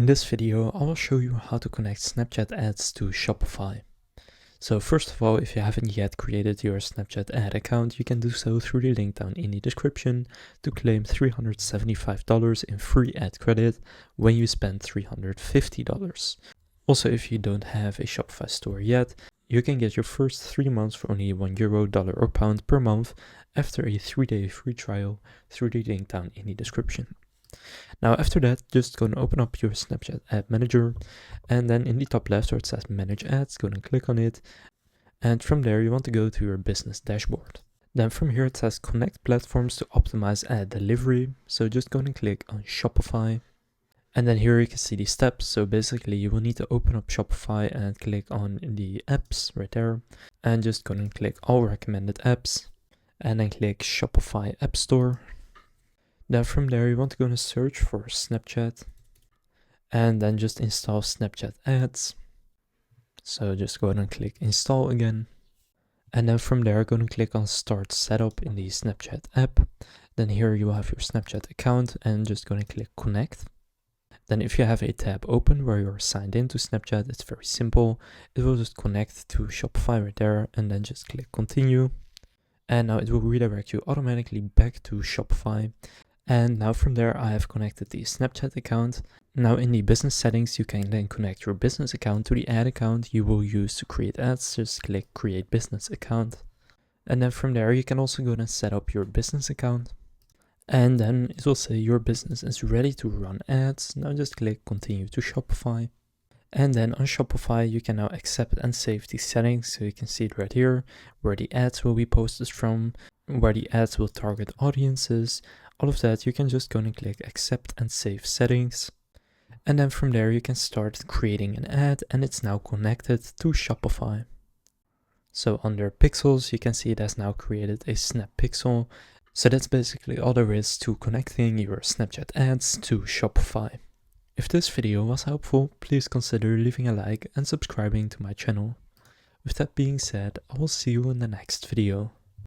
In this video, I will show you how to connect Snapchat ads to Shopify. So first of all, if you haven't yet created your Snapchat ad account, you can do so through the link down in the description to claim $375 in free ad credit when you spend $350. Also, if you don't have a Shopify store yet, you can get your first 3 months for only €1, dollar or pound per month after a 3-day free trial through the link down in the description. Now after that, just go and open up your Snapchat Ad Manager, and then in the top left where it says Manage Ads, go and click on it, and from there you want to go to your business dashboard. Then from here it says Connect Platforms to Optimize Ad Delivery, so just go and click on Shopify. And then here you can see the steps, so basically you will need to open up Shopify and click on the apps right there, and just go and click All Recommended Apps, and then click Shopify App Store. Then from there you want to go and search for Snapchat, and then just install Snapchat ads. So just go ahead and click install again. And then from there go and click on start setup in the Snapchat app. Then here you will have your Snapchat account and just go and click connect. Then if you have a tab open where you're signed into Snapchat, it's very simple. It will just connect to Shopify right there, and then just click continue. And now it will redirect you automatically back to Shopify. And now from there I have connected the Snapchat account. Now in the business settings you can then connect your business account to the ad account you will use to create ads. Just click create business account. And then from there you can also go and set up your business account. And then it will say your business is ready to run ads. Now just click continue to Shopify. And then on Shopify you can now accept and save these settings, so you can see it right here where the ads will be posted from, where the ads will target audiences. All of that you can just go and click accept and save settings. And then from there you can start creating an ad, and it's now connected to Shopify. So under pixels you can see it has now created a snap pixel. So that's basically all there is to connecting your Snapchat ads to Shopify. If this video was helpful, please consider leaving a like and subscribing to my channel. With that being said, I will see you in the next video.